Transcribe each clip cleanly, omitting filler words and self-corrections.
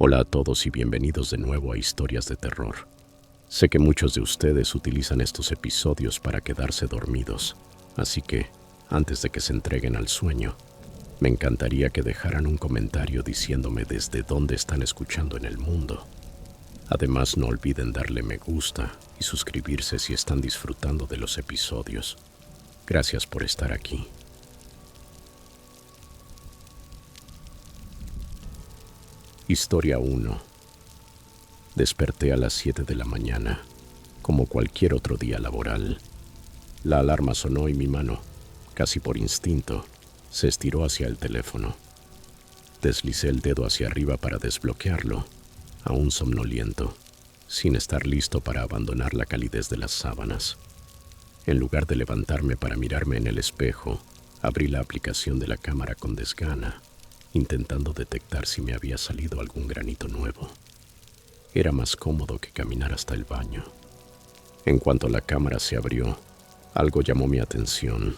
Hola a todos y bienvenidos de nuevo a Historias de Terror. Sé que muchos de ustedes utilizan estos episodios para quedarse dormidos, así que, antes de que se entreguen al sueño, me encantaría que dejaran un comentario diciéndome desde dónde están escuchando en el mundo. Además, no olviden darle me gusta y suscribirse si están disfrutando de los episodios. Gracias por estar aquí. Historia 1. Desperté a las 7 de la mañana, como cualquier otro día laboral. La alarma sonó y mi mano, casi por instinto, se estiró hacia el teléfono. Deslicé el dedo hacia arriba para desbloquearlo, aún somnoliento, sin estar listo para abandonar la calidez de las sábanas. En lugar de levantarme para mirarme en el espejo, abrí la aplicación de la cámara con desgana, intentando detectar si me había salido algún granito nuevo. Era más cómodo que caminar hasta el baño. En cuanto la cámara se abrió, algo llamó mi atención.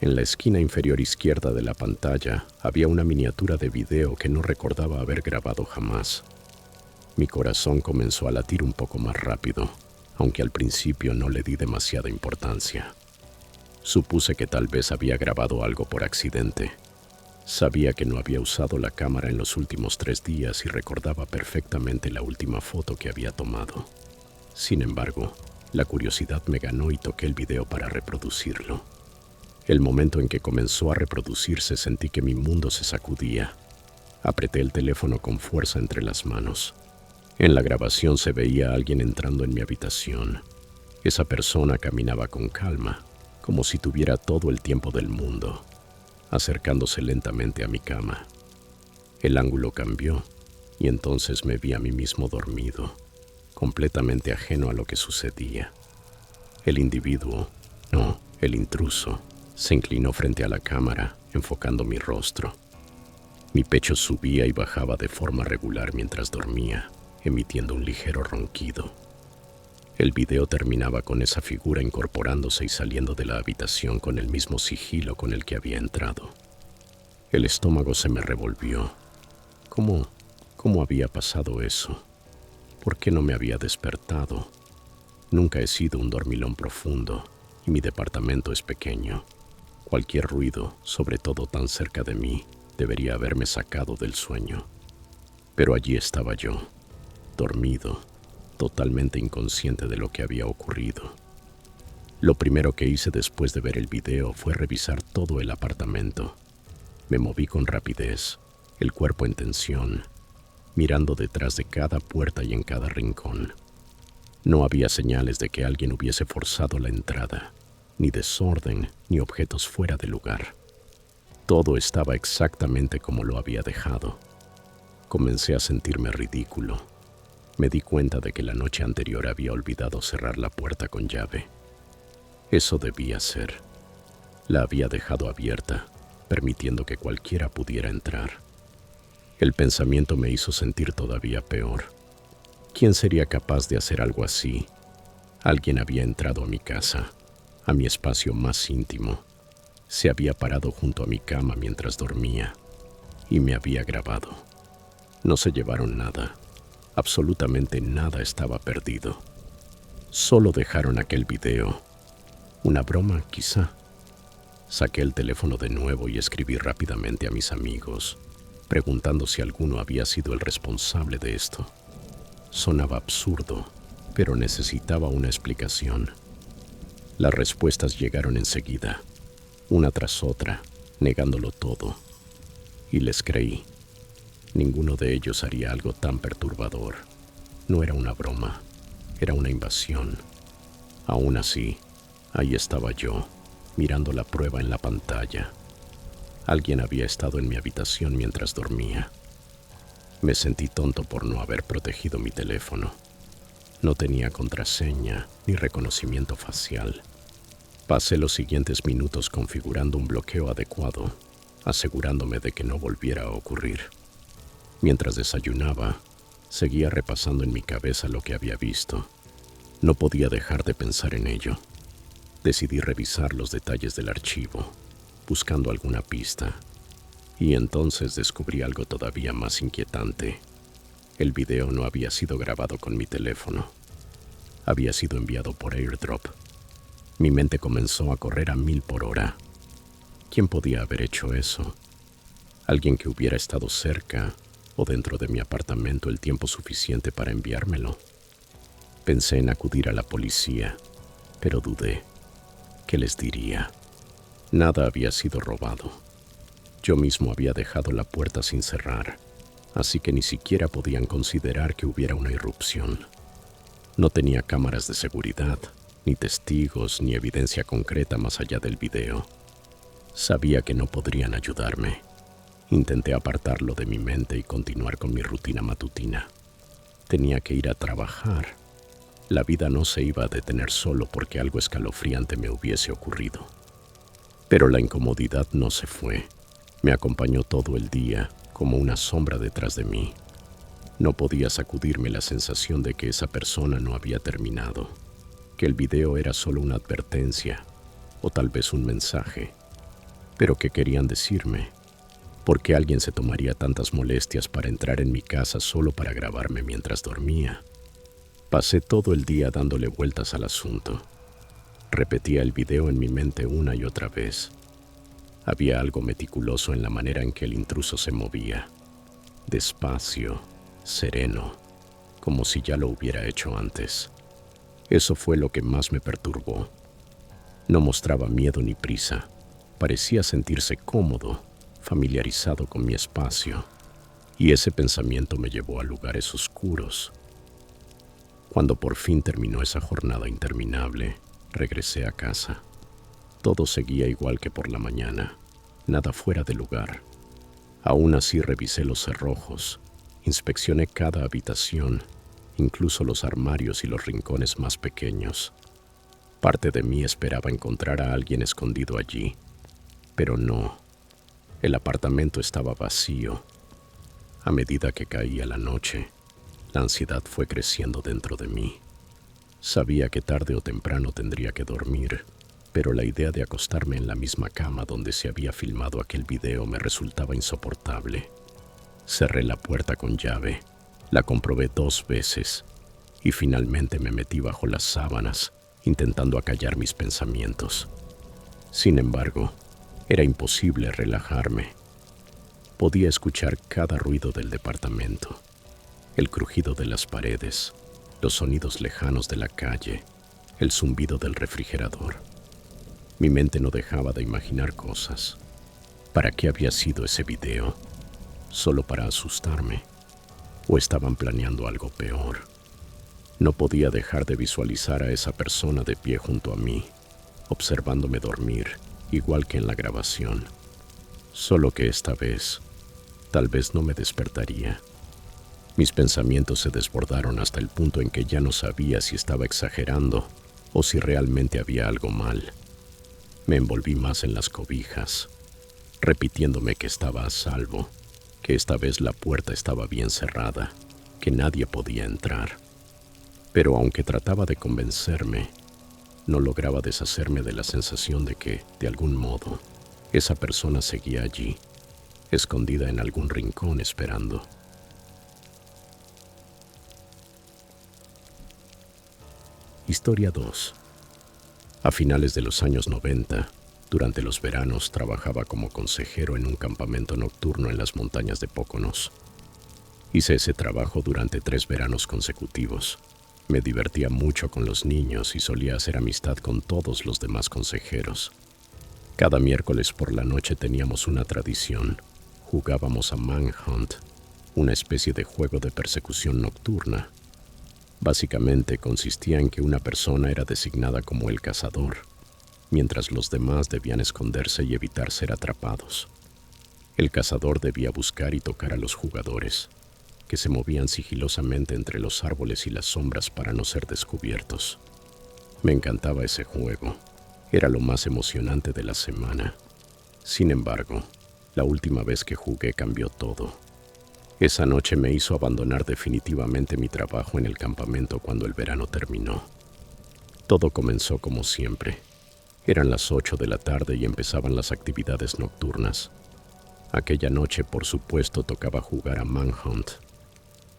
En la esquina inferior izquierda de la pantalla había una miniatura de video que no recordaba haber grabado jamás. Mi corazón comenzó a latir un poco más rápido, aunque al principio no le di demasiada importancia. Supuse que tal vez había grabado algo por accidente. Sabía que no había usado la cámara en los últimos 3 días y recordaba perfectamente la última foto que había tomado. Sin embargo, la curiosidad me ganó y toqué el video para reproducirlo. El momento en que comenzó a reproducirse sentí que mi mundo se sacudía. Apreté el teléfono con fuerza entre las manos. En la grabación se veía a alguien entrando en mi habitación. Esa persona caminaba con calma, como si tuviera todo el tiempo del mundo, acercándose lentamente a mi cama. El ángulo cambió y entonces me vi a mí mismo dormido, completamente ajeno a lo que sucedía. El intruso, se inclinó frente a la cámara, enfocando mi rostro. Mi pecho subía y bajaba de forma regular mientras dormía, emitiendo un ligero ronquido. El video terminaba con esa figura incorporándose y saliendo de la habitación con el mismo sigilo con el que había entrado. El estómago se me revolvió. ¿Cómo había pasado eso? ¿Por qué no me había despertado? Nunca he sido un dormilón profundo y mi departamento es pequeño. Cualquier ruido, sobre todo tan cerca de mí, debería haberme sacado del sueño. Pero allí estaba yo, dormido, totalmente inconsciente de lo que había ocurrido. Lo primero que hice después de ver el video fue revisar todo el apartamento. Me moví con rapidez, el cuerpo en tensión, mirando detrás de cada puerta y en cada rincón. No había señales de que alguien hubiese forzado la entrada, ni desorden, ni objetos fuera de lugar. Todo estaba exactamente como lo había dejado. Comencé a sentirme ridículo. Me di cuenta de que la noche anterior había olvidado cerrar la puerta con llave. Eso debía ser. La había dejado abierta, permitiendo que cualquiera pudiera entrar. El pensamiento me hizo sentir todavía peor. ¿Quién sería capaz de hacer algo así? Alguien había entrado a mi casa, a mi espacio más íntimo. Se había parado junto a mi cama mientras dormía y me había grabado. No se llevaron nada. Absolutamente nada estaba perdido. Solo dejaron aquel video. ¿Una broma, quizá? Saqué el teléfono de nuevo y escribí rápidamente a mis amigos, preguntando si alguno había sido el responsable de esto. Sonaba absurdo, pero necesitaba una explicación. Las respuestas llegaron enseguida, una tras otra, negándolo todo. Y les creí. Ninguno de ellos haría algo tan perturbador. No era una broma, era una invasión. Aún así, ahí estaba yo, mirando la prueba en la pantalla. Alguien había estado en mi habitación mientras dormía. Me sentí tonto por no haber protegido mi teléfono. No tenía contraseña ni reconocimiento facial. Pasé los siguientes minutos configurando un bloqueo adecuado, asegurándome de que no volviera a ocurrir. Mientras desayunaba, seguía repasando en mi cabeza lo que había visto. No podía dejar de pensar en ello. Decidí revisar los detalles del archivo, buscando alguna pista. Y entonces descubrí algo todavía más inquietante. El video no había sido grabado con mi teléfono. Había sido enviado por AirDrop. Mi mente comenzó a correr a 1000 por hora. ¿Quién podía haber hecho eso? Alguien que hubiera estado cerca o dentro de mi apartamento el tiempo suficiente para enviármelo. Pensé en acudir a la policía, pero dudé. ¿Qué les diría? Nada había sido robado. Yo mismo había dejado la puerta sin cerrar, así que ni siquiera podían considerar que hubiera una irrupción. No tenía cámaras de seguridad, ni testigos, ni evidencia concreta más allá del video. Sabía que no podrían ayudarme. Intenté apartarlo de mi mente y continuar con mi rutina matutina. Tenía que ir a trabajar. La vida no se iba a detener solo porque algo escalofriante me hubiese ocurrido. Pero la incomodidad no se fue. Me acompañó todo el día, como una sombra detrás de mí. No podía sacudirme la sensación de que esa persona no había terminado, que el video era solo una advertencia, o tal vez un mensaje. Pero ¿qué querían decirme? ¿Por qué alguien se tomaría tantas molestias para entrar en mi casa solo para grabarme mientras dormía? Pasé todo el día dándole vueltas al asunto. Repetía el video en mi mente una y otra vez. Había algo meticuloso en la manera en que el intruso se movía. Despacio, sereno, como si ya lo hubiera hecho antes. Eso fue lo que más me perturbó. No mostraba miedo ni prisa. Parecía sentirse cómodo, familiarizado con mi espacio, y ese pensamiento me llevó a lugares oscuros. Cuando por fin terminó esa jornada interminable, regresé a casa. Todo seguía igual que por la mañana, nada fuera de lugar. Aún así revisé los cerrojos, inspeccioné cada habitación, incluso los armarios y los rincones más pequeños. Parte de mí esperaba encontrar a alguien escondido allí, pero no. El apartamento estaba vacío. A medida que caía la noche, la ansiedad fue creciendo dentro de mí. Sabía que tarde o temprano tendría que dormir, pero la idea de acostarme en la misma cama donde se había filmado aquel video me resultaba insoportable. Cerré la puerta con llave, la comprobé 2 veces y finalmente me metí bajo las sábanas, intentando acallar mis pensamientos. Sin embargo, era imposible relajarme. Podía escuchar cada ruido del departamento, el crujido de las paredes, los sonidos lejanos de la calle, el zumbido del refrigerador. Mi mente no dejaba de imaginar cosas. ¿Para qué había sido ese video? ¿Solo para asustarme? ¿O estaban planeando algo peor? No podía dejar de visualizar a esa persona de pie junto a mí, observándome dormir, igual que en la grabación. Solo que esta vez, tal vez no me despertaría. Mis pensamientos se desbordaron hasta el punto en que ya no sabía si estaba exagerando o si realmente había algo mal. Me envolví más en las cobijas, repitiéndome que estaba a salvo, que esta vez la puerta estaba bien cerrada, que nadie podía entrar. Pero aunque trataba de convencerme, no lograba deshacerme de la sensación de que, de algún modo, esa persona seguía allí, escondida en algún rincón esperando. Historia 2. A finales de los años 90, durante los veranos trabajaba como consejero en un campamento nocturno en las montañas de Poconos. Hice ese trabajo durante 3 veranos consecutivos. Me divertía mucho con los niños y solía hacer amistad con todos los demás consejeros. Cada miércoles por la noche teníamos una tradición. Jugábamos a Manhunt, una especie de juego de persecución nocturna. Básicamente consistía en que una persona era designada como el cazador, mientras los demás debían esconderse y evitar ser atrapados. El cazador debía buscar y tocar a los jugadores, que se movían sigilosamente entre los árboles y las sombras para no ser descubiertos. Me encantaba ese juego. Era lo más emocionante de la semana. Sin embargo, la última vez que jugué cambió todo. Esa noche me hizo abandonar definitivamente mi trabajo en el campamento cuando el verano terminó. Todo comenzó como siempre. Eran las 8 de la tarde y empezaban las actividades nocturnas. Aquella noche, por supuesto, tocaba jugar a Manhunt.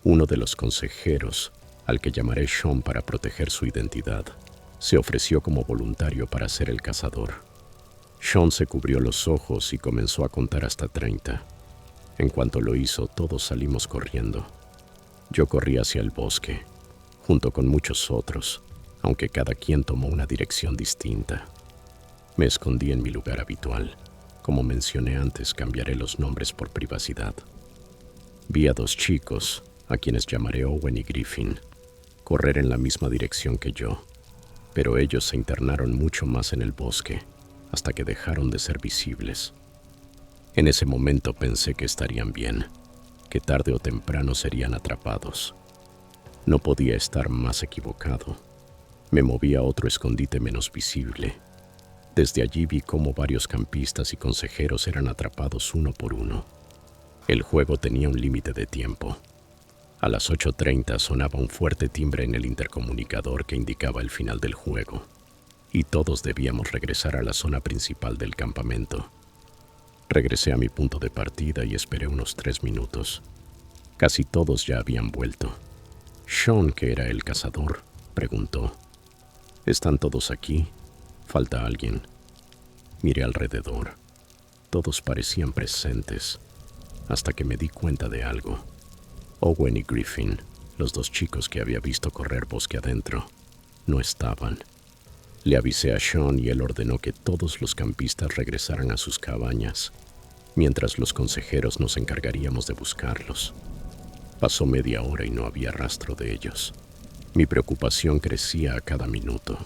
Uno de los consejeros, al que llamaré Sean para proteger su identidad, se ofreció como voluntario para ser el cazador. Sean se cubrió los ojos y comenzó a contar hasta 30. En cuanto lo hizo, todos salimos corriendo. Yo corrí hacia el bosque, junto con muchos otros, aunque cada quien tomó una dirección distinta. Me escondí en mi lugar habitual. Como mencioné antes, cambiaré los nombres por privacidad. Vi a 2 chicos, a quienes llamaré Owen y Griffin, correr en la misma dirección que yo, pero ellos se internaron mucho más en el bosque, hasta que dejaron de ser visibles. En ese momento pensé que estarían bien, que tarde o temprano serían atrapados. No podía estar más equivocado. Me moví a otro escondite menos visible. Desde allí vi cómo varios campistas y consejeros eran atrapados uno por uno. El juego tenía un límite de tiempo. A las 8:30 sonaba un fuerte timbre en el intercomunicador que indicaba el final del juego, y todos debíamos regresar a la zona principal del campamento. Regresé a mi punto de partida y esperé unos 3 minutos. Casi todos ya habían vuelto. Sean, que era el cazador, preguntó: ¿Están todos aquí? ¿Falta alguien? Miré alrededor. Todos parecían presentes, hasta que me di cuenta de algo. Owen y Griffin, los 2 chicos que había visto correr bosque adentro, no estaban. Le avisé a Sean y él ordenó que todos los campistas regresaran a sus cabañas, mientras los consejeros nos encargaríamos de buscarlos. Pasó media hora y no había rastro de ellos. Mi preocupación crecía a cada minuto.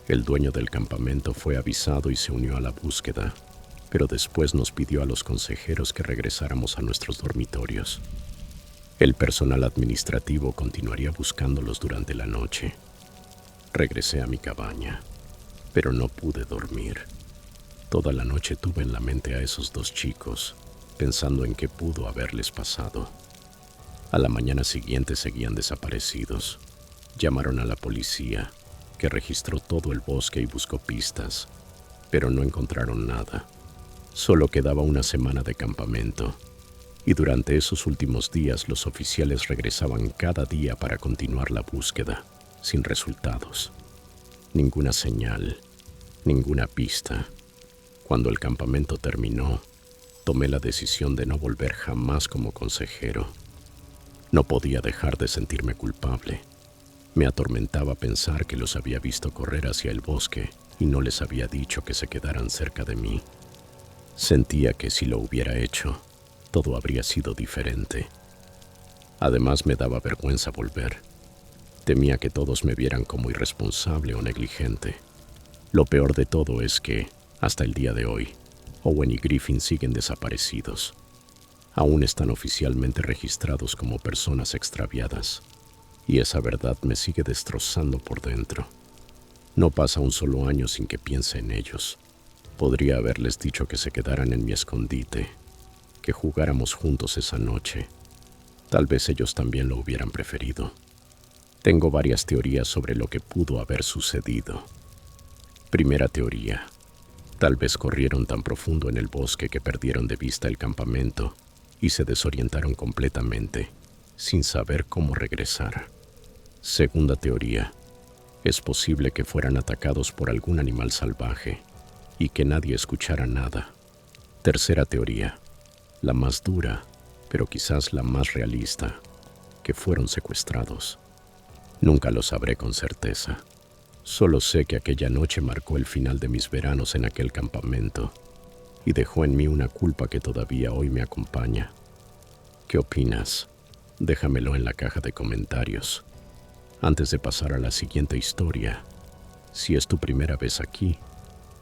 El dueño del campamento fue avisado y se unió a la búsqueda, pero después nos pidió a los consejeros que regresáramos a nuestros dormitorios. El personal administrativo continuaría buscándolos durante la noche. Regresé a mi cabaña, pero no pude dormir. Toda la noche tuve en la mente a esos 2 chicos, pensando en qué pudo haberles pasado. A la mañana siguiente seguían desaparecidos. Llamaron a la policía, que registró todo el bosque y buscó pistas, pero no encontraron nada. Solo quedaba una semana de campamento, y durante esos últimos días los oficiales regresaban cada día para continuar la búsqueda, sin resultados. Ninguna señal, ninguna pista. Cuando el campamento terminó, tomé la decisión de no volver jamás como consejero. No podía dejar de sentirme culpable. Me atormentaba pensar que los había visto correr hacia el bosque y no les había dicho que se quedaran cerca de mí. Sentía que si lo hubiera hecho, todo habría sido diferente. Además, me daba vergüenza volver. Temía que todos me vieran como irresponsable o negligente. Lo peor de todo es que, hasta el día de hoy, Owen y Griffin siguen desaparecidos. Aún están oficialmente registrados como personas extraviadas, y esa verdad me sigue destrozando por dentro. No pasa un solo año sin que piense en ellos. Podría haberles dicho que se quedaran en mi escondite, que jugáramos juntos esa noche. Tal vez ellos también lo hubieran preferido. Tengo varias teorías sobre lo que pudo haber sucedido. Primera teoría: tal vez corrieron tan profundo en el bosque que perdieron de vista el campamento y se desorientaron completamente, sin saber cómo regresar. Segunda teoría: es posible que fueran atacados por algún animal salvaje y que nadie escuchara nada. Tercera teoría, la más dura, pero quizás la más realista, que fueron secuestrados. Nunca lo sabré con certeza. Solo sé que aquella noche marcó el final de mis veranos en aquel campamento y dejó en mí una culpa que todavía hoy me acompaña. ¿Qué opinas? Déjamelo en la caja de comentarios. Antes de pasar a la siguiente historia, si es tu primera vez aquí,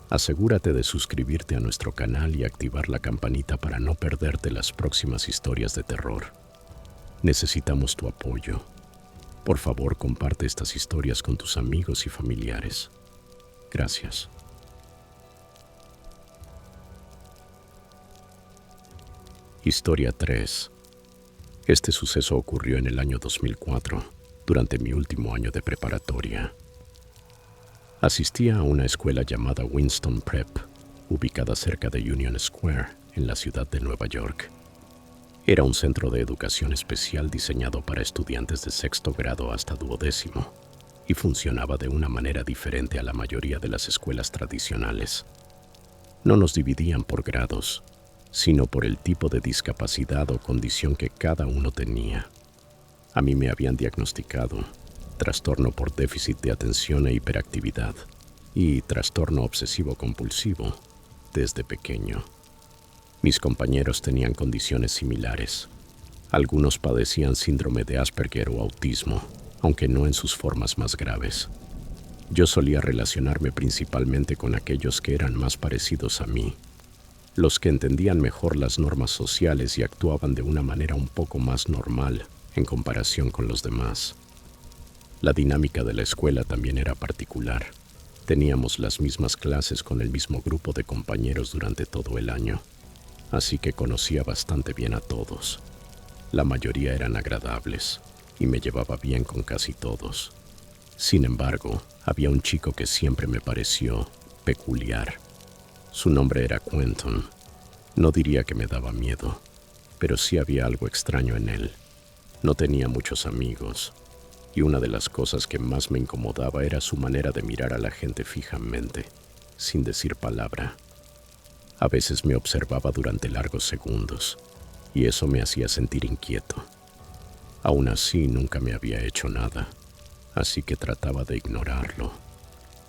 asegúrate de suscribirte a nuestro canal y activar la campanita para no perderte las próximas historias de terror. Necesitamos tu apoyo. Por favor, comparte estas historias con tus amigos y familiares. Gracias. Historia 3. Este suceso ocurrió en el año 2004, durante mi último año de preparatoria. Asistía a una escuela llamada Winston Prep, ubicada cerca de Union Square, en la ciudad de Nueva York. Era un centro de educación especial diseñado para estudiantes de sexto grado hasta duodécimo y funcionaba de una manera diferente a la mayoría de las escuelas tradicionales. No nos dividían por grados, sino por el tipo de discapacidad o condición que cada uno tenía. A mí me habían diagnosticado trastorno por déficit de atención e hiperactividad y trastorno obsesivo-compulsivo desde pequeño. Mis compañeros tenían condiciones similares. Algunos padecían síndrome de Asperger o autismo, aunque no en sus formas más graves. Yo solía relacionarme principalmente con aquellos que eran más parecidos a mí, los que entendían mejor las normas sociales y actuaban de una manera un poco más normal en comparación con los demás. La dinámica de la escuela también era particular. Teníamos las mismas clases con el mismo grupo de compañeros durante todo el año, así que conocía bastante bien a todos. La mayoría eran agradables y me llevaba bien con casi todos. Sin embargo, había un chico que siempre me pareció peculiar. Su nombre era Quentin. No diría que me daba miedo, pero sí había algo extraño en él. No tenía muchos amigos, y una de las cosas que más me incomodaba era su manera de mirar a la gente fijamente, sin decir palabra. A veces me observaba durante largos segundos, y eso me hacía sentir inquieto. Aún así, nunca me había hecho nada, así que trataba de ignorarlo.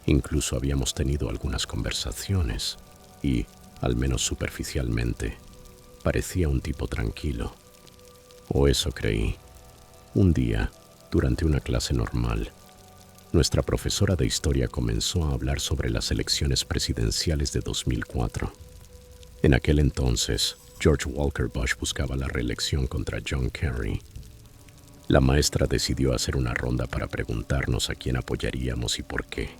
Incluso habíamos tenido algunas conversaciones, y, al menos superficialmente, parecía un tipo tranquilo. O eso creí. Un día, durante una clase normal, nuestra profesora de historia comenzó a hablar sobre las elecciones presidenciales de 2004. En aquel entonces, George Walker Bush buscaba la reelección contra John Kerry. La maestra decidió hacer una ronda para preguntarnos a quién apoyaríamos y por qué.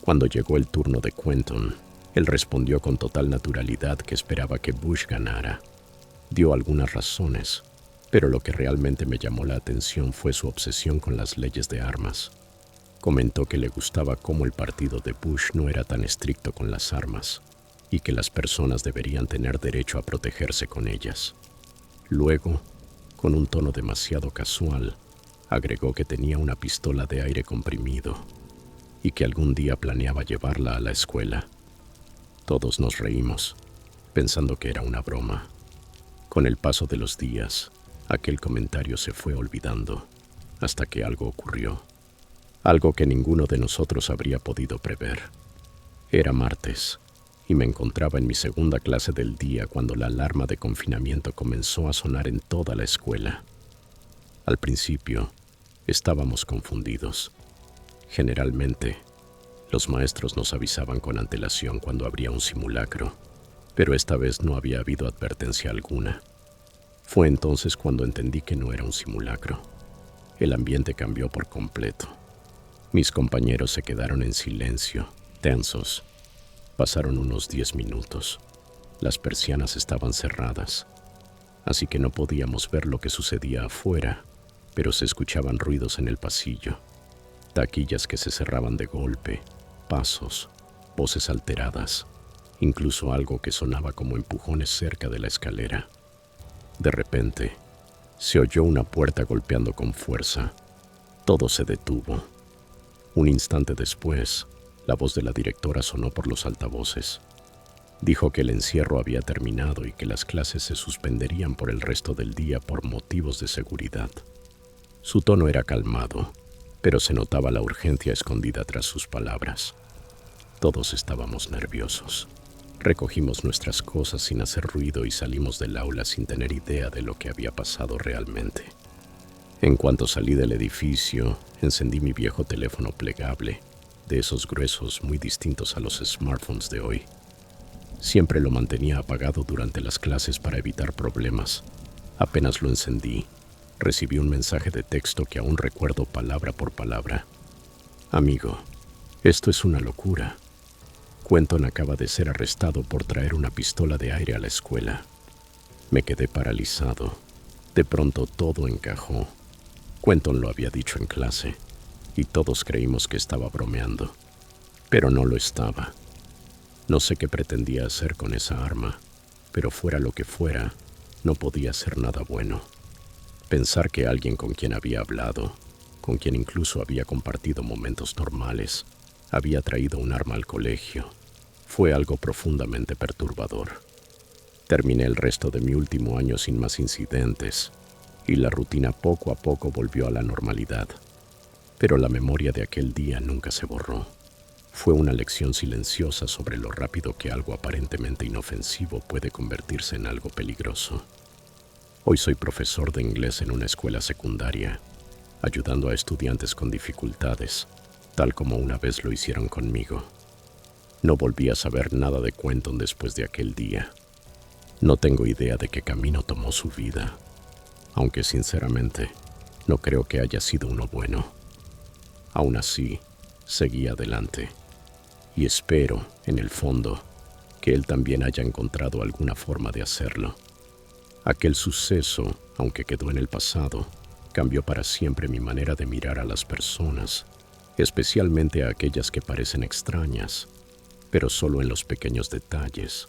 Cuando llegó el turno de Quentin, él respondió con total naturalidad que esperaba que Bush ganara. Dio algunas razones, pero lo que realmente me llamó la atención fue su obsesión con las leyes de armas. Comentó que le gustaba cómo el partido de Bush no era tan estricto con las armas y que las personas deberían tener derecho a protegerse con ellas. Luego, con un tono demasiado casual, agregó que tenía una pistola de aire comprimido y que algún día planeaba llevarla a la escuela. Todos nos reímos, pensando que era una broma. Con el paso de los días, aquel comentario se fue olvidando, hasta que algo ocurrió. Algo que ninguno de nosotros habría podido prever. Era martes, y me encontraba en mi segunda clase del día cuando la alarma de confinamiento comenzó a sonar en toda la escuela. Al principio, estábamos confundidos. Generalmente, los maestros nos avisaban con antelación cuando habría un simulacro, pero esta vez no había habido advertencia alguna. Fue entonces cuando entendí que no era un simulacro. El ambiente cambió por completo. Mis compañeros se quedaron en silencio, tensos. Pasaron unos 10 minutos. Las persianas estaban cerradas, así que no podíamos ver lo que sucedía afuera, pero se escuchaban ruidos en el pasillo, taquillas que se cerraban de golpe, pasos, voces alteradas, incluso algo que sonaba como empujones cerca de la escalera. De repente, se oyó una puerta golpeando con fuerza. Todo se detuvo. Un instante después, la voz de la directora sonó por los altavoces. Dijo que el encierro había terminado y que las clases se suspenderían por el resto del día por motivos de seguridad. Su tono era calmado, pero se notaba la urgencia escondida tras sus palabras. Todos estábamos nerviosos. Recogimos nuestras cosas sin hacer ruido y salimos del aula sin tener idea de lo que había pasado realmente. En cuanto salí del edificio, encendí mi viejo teléfono plegable, de esos gruesos muy distintos a los smartphones de hoy. Siempre lo mantenía apagado durante las clases para evitar problemas. Apenas lo encendí, recibí un mensaje de texto que aún recuerdo palabra por palabra. Amigo, esto es una locura. Quentin acaba de ser arrestado por traer una pistola de aire a la escuela. Me quedé paralizado. De pronto todo encajó. Quentin lo había dicho en clase, y todos creímos que estaba bromeando, pero no lo estaba. No sé qué pretendía hacer con esa arma, pero fuera lo que fuera, No podía ser nada bueno. Pensar que alguien con quien había hablado, con quien incluso había compartido momentos normales, había traído un arma al colegio, fue algo profundamente perturbador. Terminé el resto de mi último año sin más incidentes, y la rutina poco a poco volvió a la normalidad. Pero la memoria de aquel día nunca se borró. Fue una lección silenciosa sobre lo rápido que algo aparentemente inofensivo puede convertirse en algo peligroso. Hoy soy profesor de inglés en una escuela secundaria, ayudando a estudiantes con dificultades, tal como una vez lo hicieron conmigo. No volví a saber nada de Quentin después de aquel día. No tengo idea de qué camino tomó su vida, aunque sinceramente no creo que haya sido uno bueno. Aún así, seguí adelante, y espero, en el fondo, que él también haya encontrado alguna forma de hacerlo. Aquel suceso, aunque quedó en el pasado, cambió para siempre mi manera de mirar a las personas, especialmente a aquellas que parecen extrañas, pero solo en los pequeños detalles.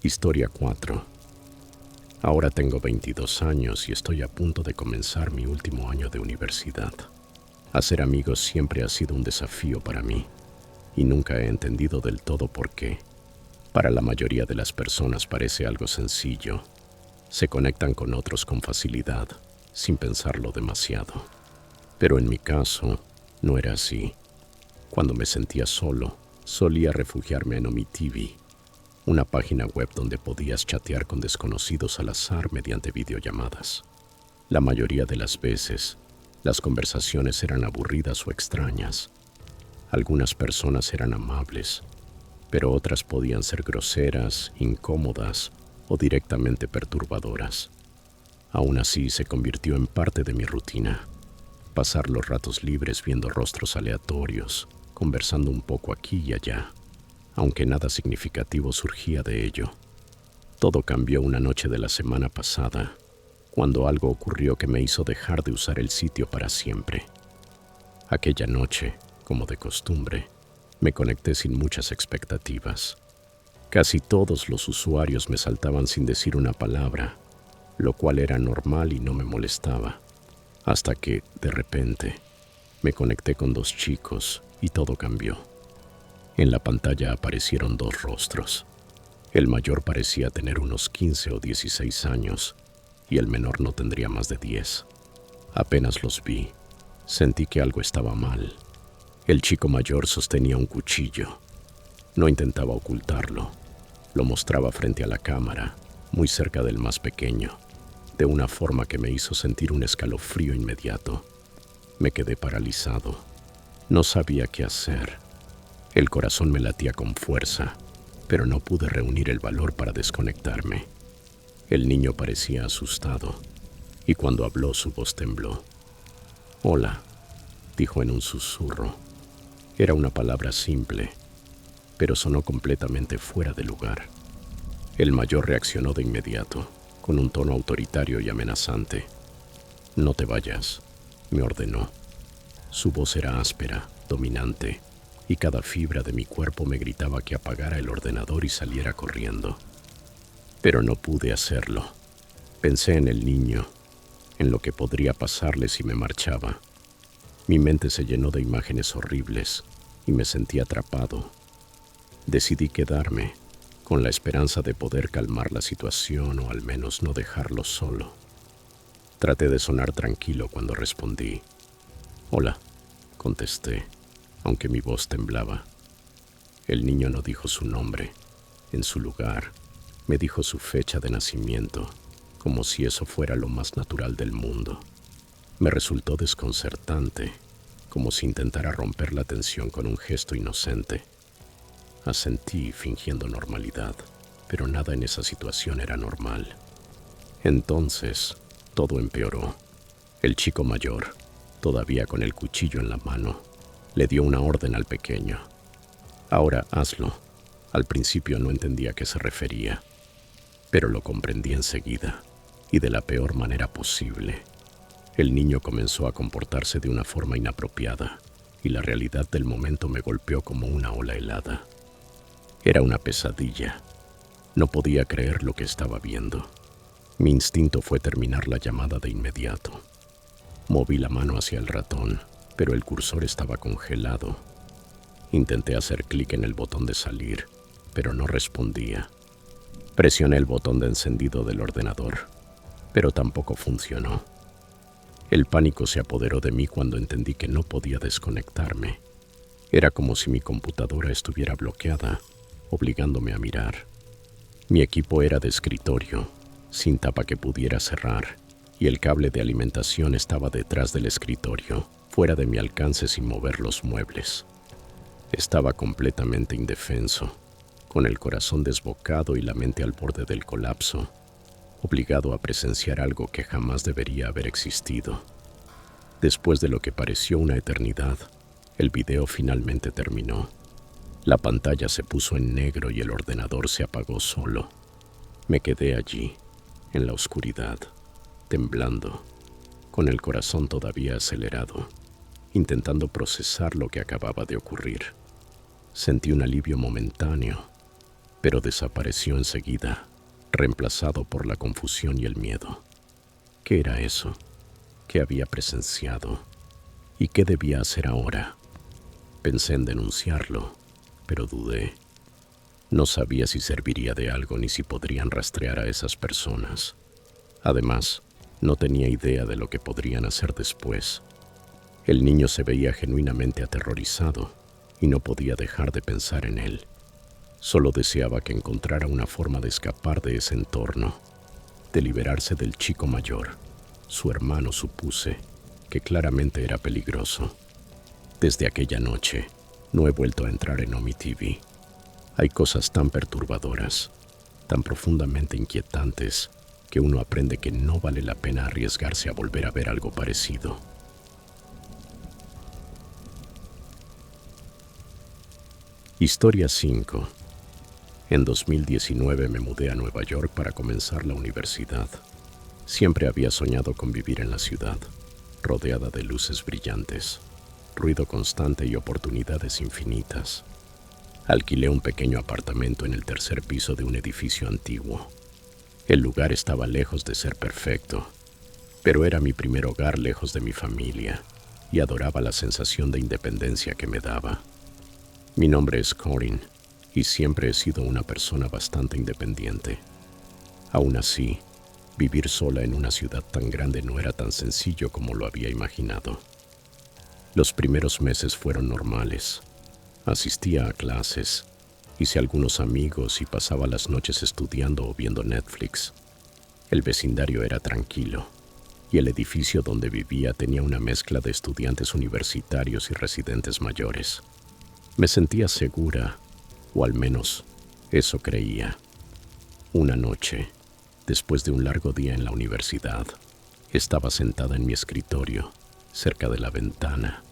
Historia 4. Ahora tengo 22 años y estoy a punto de comenzar mi último año de universidad. Hacer amigos siempre ha sido un desafío para mí, y nunca he entendido del todo por qué. Para la mayoría de las personas parece algo sencillo. Se conectan con otros con facilidad, sin pensarlo demasiado. Pero en mi caso, no era así. Cuando me sentía solo, solía refugiarme en Ometevi, una página web donde podías chatear con desconocidos al azar mediante videollamadas. La mayoría de las veces, las conversaciones eran aburridas o extrañas. Algunas personas eran amables, pero otras podían ser groseras, incómodas o directamente perturbadoras. Aún así, se convirtió en parte de mi rutina. Pasar los ratos libres viendo rostros aleatorios, conversando un poco aquí y allá, aunque nada significativo surgía de ello. Todo cambió una noche de la semana pasada, cuando algo ocurrió que me hizo dejar de usar el sitio para siempre. Aquella noche, como de costumbre, me conecté sin muchas expectativas. Casi todos los usuarios me saltaban sin decir una palabra, lo cual era normal y no me molestaba, hasta que, de repente, me conecté con dos chicos y todo cambió. En la pantalla aparecieron dos rostros. El mayor parecía tener unos 15 o 16 años y el menor no tendría más de 10. Apenas los vi, sentí que algo estaba mal. El chico mayor sostenía un cuchillo. No intentaba ocultarlo. Lo mostraba frente a la cámara, muy cerca del más pequeño, de una forma que me hizo sentir un escalofrío inmediato. Me quedé paralizado. No sabía qué hacer. El corazón me latía con fuerza, pero no pude reunir el valor para desconectarme. El niño parecía asustado, y cuando habló su voz tembló. «Hola», dijo en un susurro. Era una palabra simple, pero sonó completamente fuera de lugar. El mayor reaccionó de inmediato, con un tono autoritario y amenazante. «No te vayas», me ordenó. Su voz era áspera, dominante, y cada fibra de mi cuerpo me gritaba que apagara el ordenador y saliera corriendo. Pero no pude hacerlo. Pensé en el niño, en lo que podría pasarle si me marchaba. Mi mente se llenó de imágenes horribles y me sentí atrapado. Decidí quedarme, con la esperanza de poder calmar la situación o al menos no dejarlo solo. Traté de sonar tranquilo cuando respondí. «Hola», contesté, aunque mi voz temblaba. El niño no dijo su nombre. En su lugar, me dijo su fecha de nacimiento, como si eso fuera lo más natural del mundo. Me resultó desconcertante, como si intentara romper la tensión con un gesto inocente. Asentí fingiendo normalidad, pero nada en esa situación era normal. Entonces, todo empeoró. El chico mayor, todavía con el cuchillo en la mano, le dio una orden al pequeño. «Ahora hazlo». Al principio no entendía a qué se refería, pero lo comprendí enseguida, y de la peor manera posible. El niño comenzó a comportarse de una forma inapropiada, y la realidad del momento me golpeó como una ola helada. Era una pesadilla. No podía creer lo que estaba viendo. Mi instinto fue terminar la llamada de inmediato. Moví la mano hacia el ratón, pero el cursor estaba congelado. Intenté hacer clic en el botón de salir, pero no respondía. Presioné el botón de encendido del ordenador, pero tampoco funcionó. El pánico se apoderó de mí cuando entendí que no podía desconectarme. Era como si mi computadora estuviera bloqueada, obligándome a mirar. Mi equipo era de escritorio, sin tapa que pudiera cerrar, y el cable de alimentación estaba detrás del escritorio, fuera de mi alcance sin mover los muebles. Estaba completamente indefenso, con el corazón desbocado y la mente al borde del colapso, obligado a presenciar algo que jamás debería haber existido. Después de lo que pareció una eternidad, el video finalmente terminó. La pantalla se puso en negro y el ordenador se apagó solo. Me quedé allí, en la oscuridad, temblando, con el corazón todavía acelerado, intentando procesar lo que acababa de ocurrir. Sentí un alivio momentáneo, pero desapareció enseguida, reemplazado por la confusión y el miedo. ¿Qué era eso? ¿Qué había presenciado? ¿Y qué debía hacer ahora? Pensé en denunciarlo, pero dudé. No sabía si serviría de algo ni si podrían rastrear a esas personas. Además, no tenía idea de lo que podrían hacer después. El niño se veía genuinamente aterrorizado y no podía dejar de pensar en él. Solo deseaba que encontrara una forma de escapar de ese entorno, de liberarse del chico mayor, su hermano, supuse, que claramente era peligroso. Desde aquella noche, no he vuelto a entrar en Omi TV. Hay cosas tan perturbadoras, tan profundamente inquietantes, que uno aprende que no vale la pena arriesgarse a volver a ver algo parecido. Historia 5. En 2019 me mudé a Nueva York para comenzar la universidad. Siempre había soñado con vivir en la ciudad, rodeada de luces brillantes, ruido constante y oportunidades infinitas. Alquilé un pequeño apartamento en el tercer piso de un edificio antiguo. El lugar estaba lejos de ser perfecto, pero era mi primer hogar lejos de mi familia y adoraba la sensación de independencia que me daba. Mi nombre es Corinne y siempre he sido una persona bastante independiente. Aún así, vivir sola en una ciudad tan grande no era tan sencillo como lo había imaginado. Los primeros meses fueron normales. Asistía a clases, hice algunos amigos y pasaba las noches estudiando o viendo Netflix. El vecindario era tranquilo y el edificio donde vivía tenía una mezcla de estudiantes universitarios y residentes mayores. Me sentía segura, o al menos eso creía. Una noche, después de un largo día en la universidad, estaba sentada en mi escritorio, cerca de la ventana,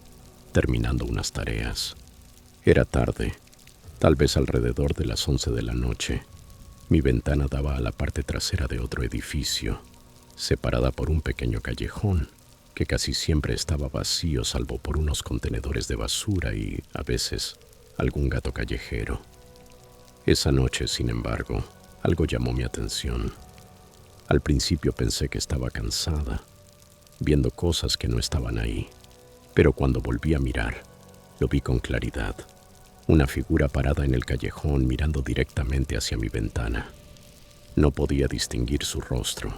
terminando unas tareas. Era tarde, tal vez alrededor de las 11 de la noche. Mi ventana daba a la parte trasera de otro edificio, separada por un pequeño callejón que casi siempre estaba vacío salvo por unos contenedores de basura y, a veces, algún gato callejero. Esa noche, sin embargo, algo llamó mi atención. Al principio pensé que estaba cansada, viendo cosas que no estaban ahí, pero cuando volví a mirar, lo vi con claridad. Una figura parada en el callejón mirando directamente hacia mi ventana. No podía distinguir su rostro,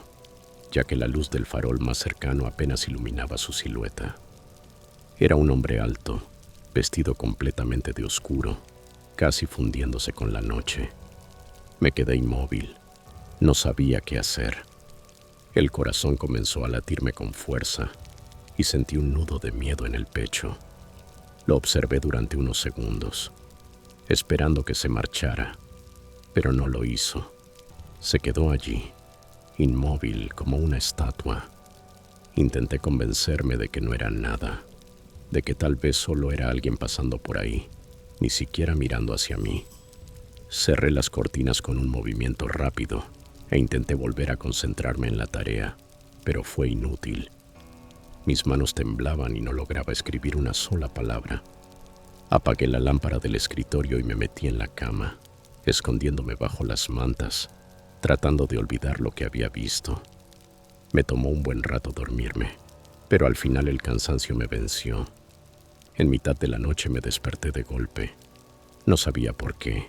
ya que la luz del farol más cercano apenas iluminaba su silueta. Era un hombre alto, vestido completamente de oscuro, casi fundiéndose con la noche. Me quedé inmóvil. No sabía qué hacer. El corazón comenzó a latirme con fuerza y sentí un nudo de miedo en el pecho. Lo observé durante unos segundos, esperando que se marchara, pero no lo hizo. Se quedó allí, inmóvil como una estatua. Intenté convencerme de que no era nada, de que tal vez solo era alguien pasando por ahí, ni siquiera mirando hacia mí. Cerré las cortinas con un movimiento rápido e intenté volver a concentrarme en la tarea, pero fue inútil. Mis manos temblaban y no lograba escribir una sola palabra. Apagué la lámpara del escritorio y me metí en la cama. escondiéndome bajo las mantas, tratando de olvidar lo que había visto. Me tomó un buen rato dormirme, pero al final el cansancio me venció. En mitad de la noche me desperté de golpe. No sabía por qué.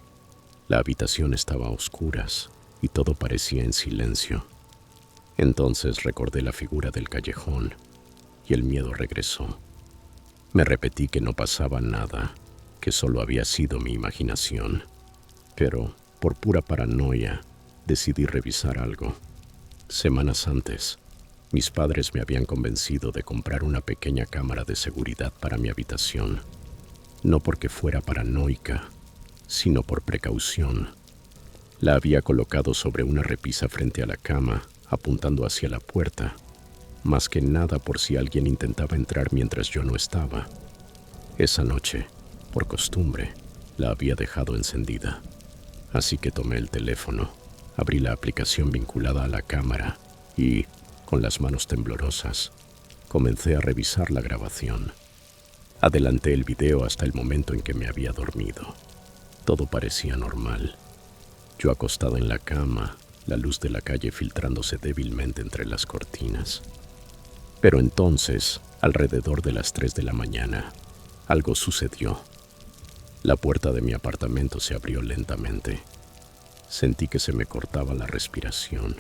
La habitación estaba a oscuras y todo parecía en silencio. Entonces recordé la figura del callejón y el miedo regresó. Me repetí que no pasaba nada, que solo había sido mi imaginación. Pero, por pura paranoia, decidí revisar algo. Semanas antes, mis padres me habían convencido de comprar una pequeña cámara de seguridad para mi habitación. No porque fuera paranoica, sino por precaución. La había colocado sobre una repisa frente a la cama, apuntando hacia la puerta, más que nada por si alguien intentaba entrar mientras yo no estaba. Esa noche, por costumbre, la había dejado encendida. Así que tomé el teléfono, abrí la aplicación vinculada a la cámara y, con las manos temblorosas, comencé a revisar la grabación. Adelanté el video hasta el momento en que me había dormido. Todo parecía normal. Yo acostado en la cama, la luz de la calle filtrándose débilmente entre las cortinas. Pero entonces, alrededor de las 3 de la mañana, algo sucedió. La puerta de mi apartamento se abrió lentamente. Sentí que se me cortaba la respiración.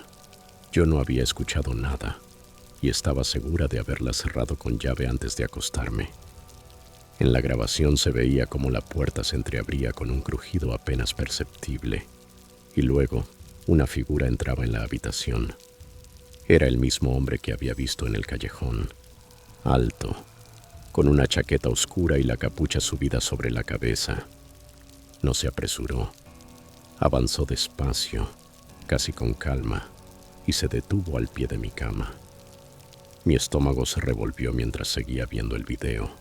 Yo no había escuchado nada y estaba segura de haberla cerrado con llave antes de acostarme. En la grabación se veía cómo la puerta se entreabría con un crujido apenas perceptible y luego una figura entraba en la habitación. Era el mismo hombre que había visto en el callejón, alto, con una chaqueta oscura y la capucha subida sobre la cabeza. No se apresuró. Avanzó despacio, casi con calma, y se detuvo al pie de mi cama. Mi estómago se revolvió mientras seguía viendo el video.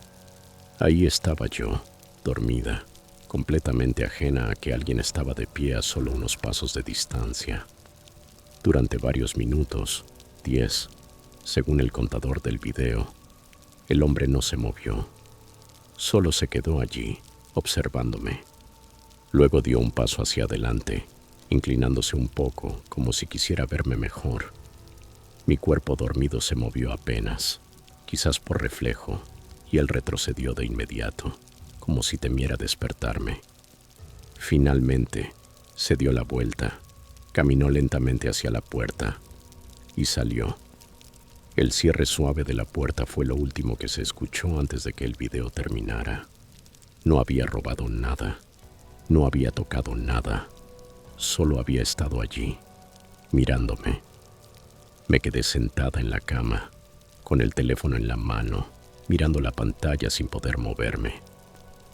Ahí estaba yo, dormida, completamente ajena a que alguien estaba de pie a solo unos pasos de distancia. Durante varios minutos, 10, según el contador del video, el hombre no se movió. Solo se quedó allí, observándome. Luego dio un paso hacia adelante, inclinándose un poco, como si quisiera verme mejor. Mi cuerpo dormido se movió apenas, quizás por reflejo, y él retrocedió de inmediato, como si temiera despertarme. Finalmente, se dio la vuelta, caminó lentamente hacia la puerta y salió. El cierre suave de la puerta fue lo último que se escuchó antes de que el video terminara. No había robado nada, no había tocado nada, solo había estado allí, mirándome. Me quedé sentada en la cama, con el teléfono en la mano, mirando la pantalla sin poder moverme.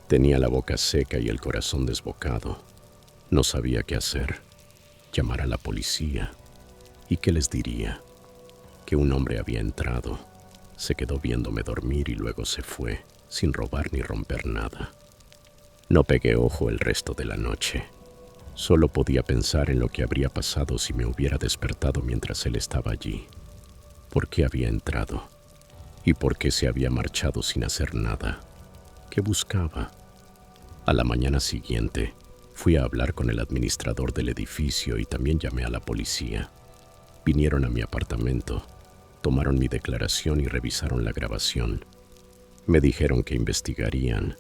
Tenía la boca seca y el corazón desbocado. No sabía qué hacer. Llamar a la policía. ¿Y qué les diría? Que un hombre había entrado, se quedó viéndome dormir y luego se fue, sin robar ni romper nada. No pegué ojo el resto de la noche. Solo podía pensar en lo que habría pasado si me hubiera despertado mientras él estaba allí. ¿Por qué había entrado? ¿Y por qué se había marchado sin hacer nada? ¿Qué buscaba? A la mañana siguiente, fui a hablar con el administrador del edificio y también llamé a la policía. Vinieron a mi apartamento, tomaron mi declaración y revisaron la grabación. Me dijeron que investigarían,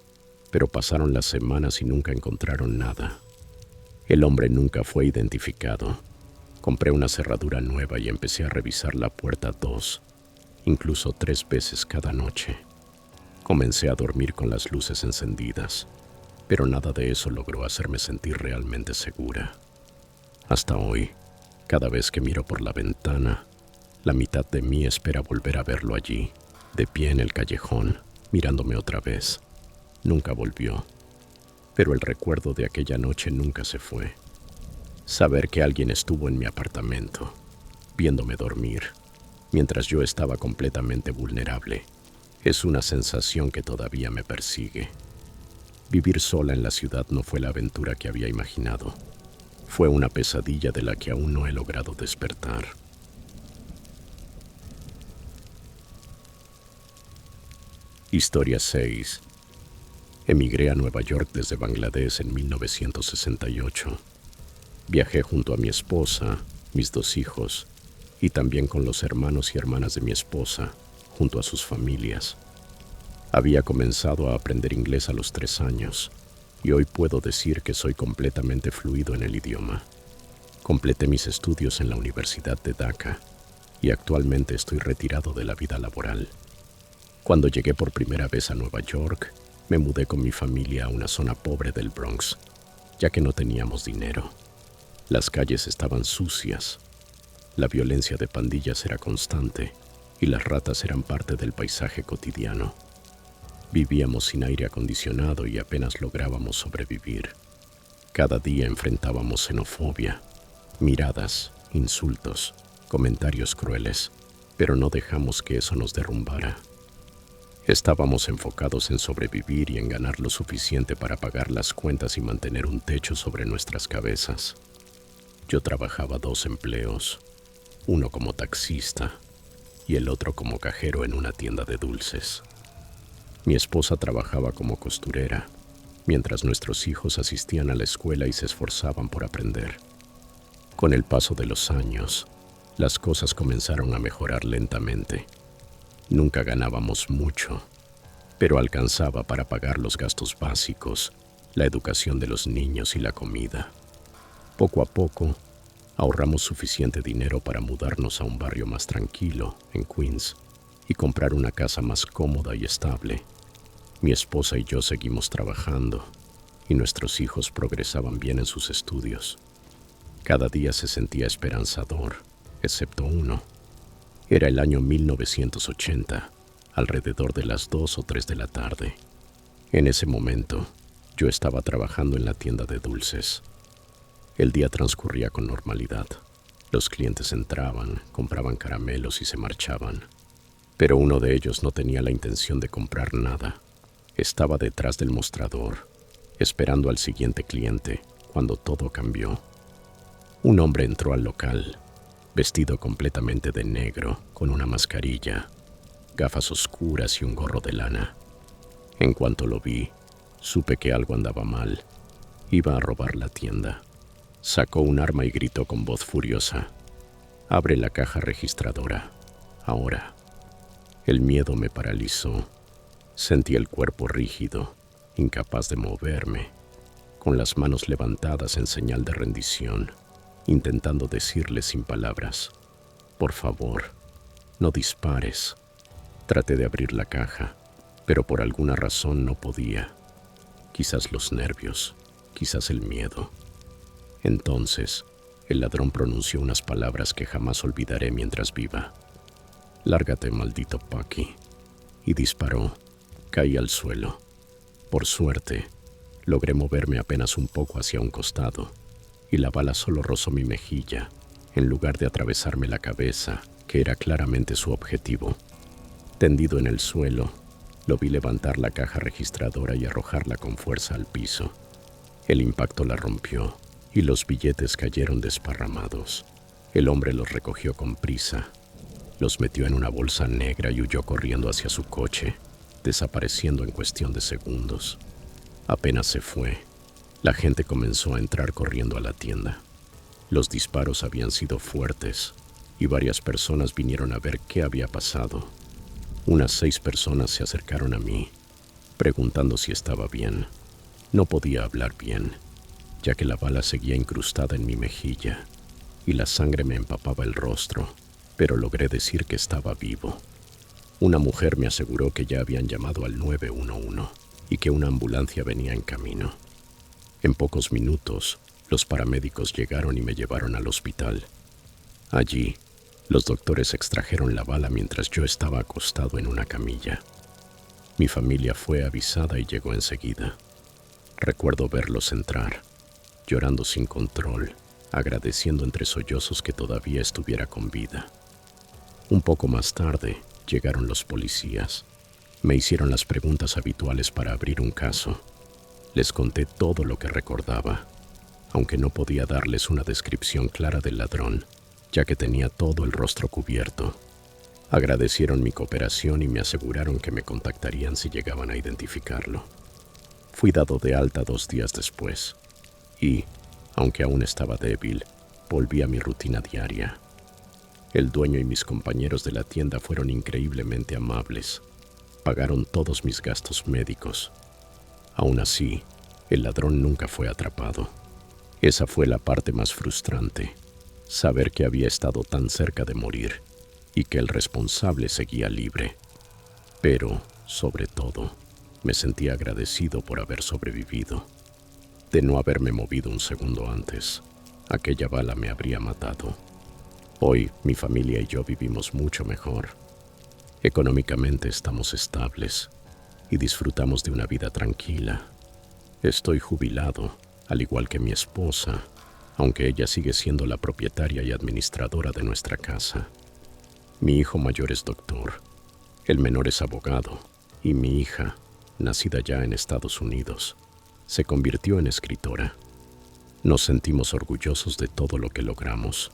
pero pasaron las semanas y nunca encontraron nada. El hombre nunca fue identificado. Compré una cerradura nueva y empecé a revisar la puerta 2, incluso 3 veces cada noche. Comencé a dormir con las luces encendidas, pero nada de eso logró hacerme sentir realmente segura. Hasta hoy, cada vez que miro por la ventana, la mitad de mí espera volver a verlo allí, de pie en el callejón, mirándome otra vez. Nunca volvió, pero el recuerdo de aquella noche nunca se fue. Saber que alguien estuvo en mi apartamento, viéndome dormir, mientras yo estaba completamente vulnerable, es una sensación que todavía me persigue. Vivir sola en la ciudad no fue la aventura que había imaginado. Fue una pesadilla de la que aún no he logrado despertar. Historia 6. Emigré a Nueva York desde Bangladesh en 1968. Viajé junto a mi esposa, mis 2 hijos, y también con los hermanos y hermanas de mi esposa, junto a sus familias. Había comenzado a aprender inglés a los 3 años, y hoy puedo decir que soy completamente fluido en el idioma. Completé mis estudios en la Universidad de Dhaka, y actualmente estoy retirado de la vida laboral. Cuando llegué por primera vez a Nueva York, me mudé con mi familia a una zona pobre del Bronx, ya que no teníamos dinero. Las calles estaban sucias, la violencia de pandillas era constante y las ratas eran parte del paisaje cotidiano. Vivíamos sin aire acondicionado y apenas lográbamos sobrevivir. Cada día enfrentábamos xenofobia, miradas, insultos, comentarios crueles, pero no dejamos que eso nos derrumbara. Estábamos enfocados en sobrevivir y en ganar lo suficiente para pagar las cuentas y mantener un techo sobre nuestras cabezas. Yo trabajaba 2 empleos, uno como taxista y el otro como cajero en una tienda de dulces. Mi esposa trabajaba como costurera, mientras nuestros hijos asistían a la escuela y se esforzaban por aprender. Con el paso de los años, las cosas comenzaron a mejorar lentamente. Nunca ganábamos mucho, pero alcanzaba para pagar los gastos básicos, la educación de los niños y la comida. Poco a poco, ahorramos suficiente dinero para mudarnos a un barrio más tranquilo, en Queens, y comprar una casa más cómoda y estable. Mi esposa y yo seguimos trabajando, y nuestros hijos progresaban bien en sus estudios. Cada día se sentía esperanzador, excepto uno. Era el año 1980, alrededor de las 2 o 3 de la tarde. En ese momento, yo estaba trabajando en la tienda de dulces. El día transcurría con normalidad. Los clientes entraban, compraban caramelos y se marchaban. Pero uno de ellos no tenía la intención de comprar nada. Estaba detrás del mostrador, esperando al siguiente cliente, cuando todo cambió. Un hombre entró al local, vestido completamente de negro, con una mascarilla, gafas oscuras y un gorro de lana. En cuanto lo vi, supe que algo andaba mal. Iba a robar la tienda. Sacó un arma y gritó con voz furiosa: «Abre la caja registradora, ahora». El miedo me paralizó. Sentí el cuerpo rígido, incapaz de moverme, con las manos levantadas en señal de rendición, intentando decirle sin palabras: «Por favor, no dispares». Traté de abrir la caja, pero por alguna razón no podía. Quizás los nervios, quizás el miedo. Entonces, el ladrón pronunció unas palabras que jamás olvidaré mientras viva: «Lárgate, maldito Paqui», y disparó. Caí al suelo. Por suerte, logré moverme apenas un poco hacia un costado, y la bala solo rozó mi mejilla, en lugar de atravesarme la cabeza, que era claramente su objetivo. Tendido en el suelo, lo vi levantar la caja registradora y arrojarla con fuerza al piso. El impacto la rompió, y los billetes cayeron desparramados. El hombre los recogió con prisa, los metió en una bolsa negra y huyó corriendo hacia su coche, desapareciendo en cuestión de segundos. Apenas se fue, la gente comenzó a entrar corriendo a la tienda. Los disparos habían sido fuertes y varias personas vinieron a ver qué había pasado. Unas 6 personas se acercaron a mí, preguntando si estaba bien. No podía hablar bien, ya que la bala seguía incrustada en mi mejilla y la sangre me empapaba el rostro, pero logré decir que estaba vivo. Una mujer me aseguró que ya habían llamado al 911 y que una ambulancia venía en camino. En pocos minutos, los paramédicos llegaron y me llevaron al hospital. Allí, los doctores extrajeron la bala mientras yo estaba acostado en una camilla. Mi familia fue avisada y llegó enseguida. Recuerdo verlos entrar, llorando sin control, agradeciendo entre sollozos que todavía estuviera con vida. Un poco más tarde, llegaron los policías. Me hicieron las preguntas habituales para abrir un caso. Les conté todo lo que recordaba, aunque no podía darles una descripción clara del ladrón, ya que tenía todo el rostro cubierto. Agradecieron mi cooperación y me aseguraron que me contactarían si llegaban a identificarlo. Fui dado de alta 2 días después y, Aunque aún estaba débil, volví a mi rutina diaria. El dueño y mis compañeros de la tienda fueron increíblemente amables. Pagaron todos mis gastos médicos. Aún así, el ladrón nunca fue atrapado. Esa fue la parte más frustrante, saber que había estado tan cerca de morir y que el responsable seguía libre. Pero, sobre todo, me sentía agradecido por haber sobrevivido. De no haberme movido un segundo antes, aquella bala me habría matado. Hoy, mi familia y yo vivimos mucho mejor. Económicamente estamos estables y disfrutamos de una vida tranquila. Estoy jubilado, al igual que mi esposa, aunque ella sigue siendo la propietaria y administradora de nuestra casa. Mi hijo mayor es doctor, el menor es abogado, y mi hija, nacida ya en Estados Unidos, se convirtió en escritora. Nos sentimos orgullosos de todo lo que logramos,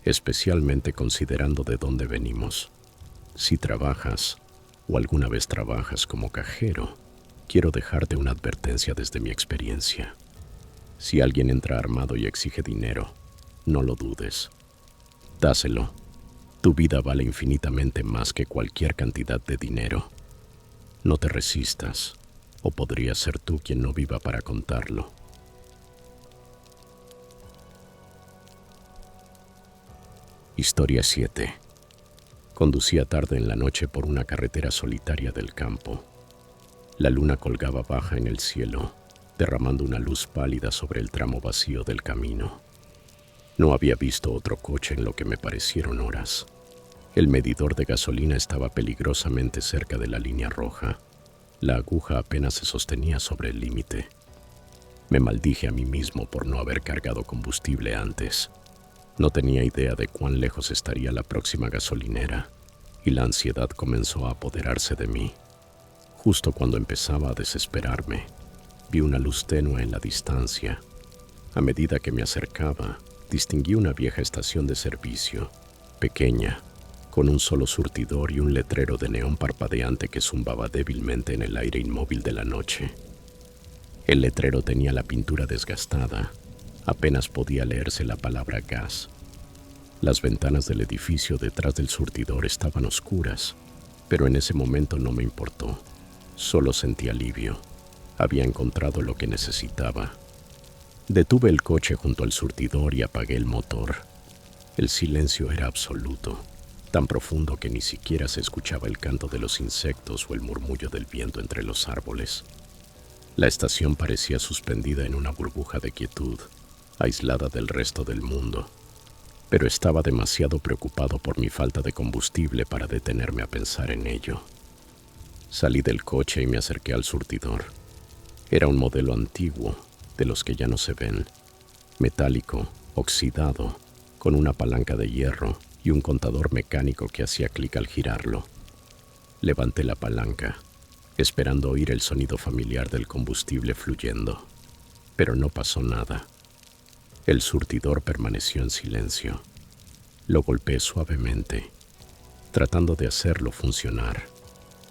especialmente considerando de dónde venimos. Si trabajas, o alguna vez trabajas como cajero, quiero dejarte una advertencia desde mi experiencia. Si alguien entra armado y exige dinero, no lo dudes. Dáselo. Tu vida vale infinitamente más que cualquier cantidad de dinero. No te resistas, o podrías ser tú quien no viva para contarlo. Historia 7. Conducía tarde en la noche por una carretera solitaria del campo. La luna colgaba baja en el cielo, derramando una luz pálida sobre el tramo vacío del camino. No había visto otro coche en lo que me parecieron horas. El medidor de gasolina estaba peligrosamente cerca de la línea roja. La aguja apenas se sostenía sobre el límite. Me maldije a mí mismo por no haber cargado combustible antes. No tenía idea de cuán lejos estaría la próxima gasolinera, y la ansiedad comenzó a apoderarse de mí. Justo cuando empezaba a desesperarme, vi una luz tenue en la distancia. A medida que me acercaba, distinguí una vieja estación de servicio, pequeña, con un solo surtidor y un letrero de neón parpadeante que zumbaba débilmente en el aire inmóvil de la noche. El letrero tenía la pintura desgastada. Apenas podía leerse la palabra gas. Las ventanas del edificio detrás del surtidor estaban oscuras, pero en ese momento no me importó. Solo sentí alivio. Había encontrado lo que necesitaba. Detuve el coche junto al surtidor y apagué el motor. El silencio era absoluto, tan profundo que ni siquiera se escuchaba el canto de los insectos o el murmullo del viento entre los árboles. La estación parecía suspendida en una burbuja de quietud, aislada del resto del mundo, pero estaba demasiado preocupado por mi falta de combustible para detenerme a pensar en ello. Salí del coche y me acerqué al surtidor. Era un modelo antiguo, de los que ya no se ven, metálico, oxidado, con una palanca de hierro y un contador mecánico que hacía clic al girarlo. Levanté la palanca, esperando oír el sonido familiar del combustible fluyendo, pero no pasó nada. El surtidor permaneció en silencio. Lo golpeé suavemente, tratando de hacerlo funcionar,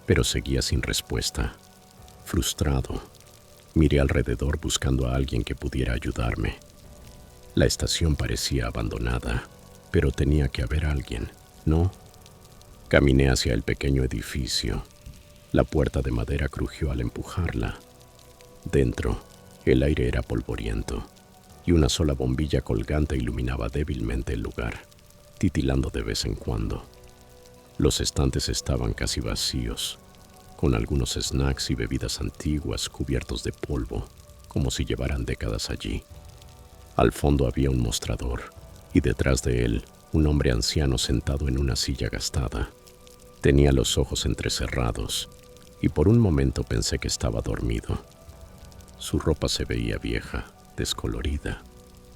pero seguía sin respuesta. Frustrado, miré alrededor buscando a alguien que pudiera ayudarme. La estación parecía abandonada, pero tenía que haber alguien, ¿no? Caminé hacia el pequeño edificio. La puerta de madera crujió al empujarla. Dentro, el aire era polvoriento, y una sola bombilla colgante iluminaba débilmente el lugar, titilando de vez en cuando. Los estantes estaban casi vacíos, con algunos snacks y bebidas antiguas cubiertos de polvo, como si llevaran décadas allí. Al fondo había un mostrador, y detrás de él, un hombre anciano sentado en una silla gastada. Tenía los ojos entrecerrados, y por un momento pensé que estaba dormido. Su ropa se veía vieja, descolorida,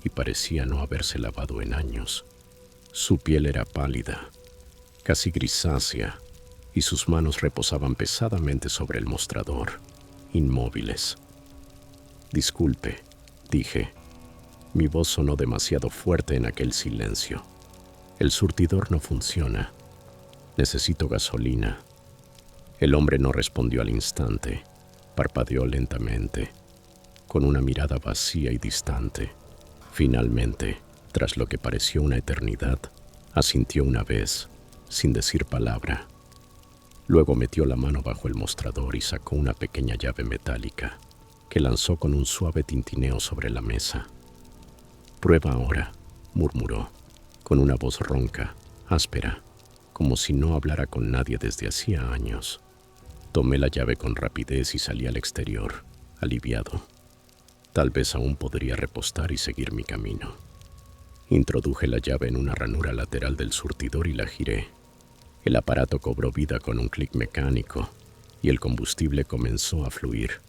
y parecía no haberse lavado en años. Su piel era pálida, casi grisácea, y sus manos reposaban pesadamente sobre el mostrador, inmóviles. «Disculpe», dije. Mi voz sonó demasiado fuerte en aquel silencio. «El surtidor no funciona. Necesito gasolina». El hombre no respondió al instante. Parpadeó lentamente, con una mirada vacía y distante. Finalmente, tras lo que pareció una eternidad, asintió una vez, sin decir palabra. Luego metió la mano bajo el mostrador y sacó una pequeña llave metálica, que lanzó con un suave tintineo sobre la mesa. «Prueba ahora», murmuró, con una voz ronca, áspera, como si no hablara con nadie desde hacía años. Tomé la llave con rapidez y salí al exterior, aliviado. Tal vez aún podría repostar y seguir mi camino. Introduje la llave en una ranura lateral del surtidor y la giré. El aparato cobró vida con un clic mecánico y el combustible comenzó a fluir.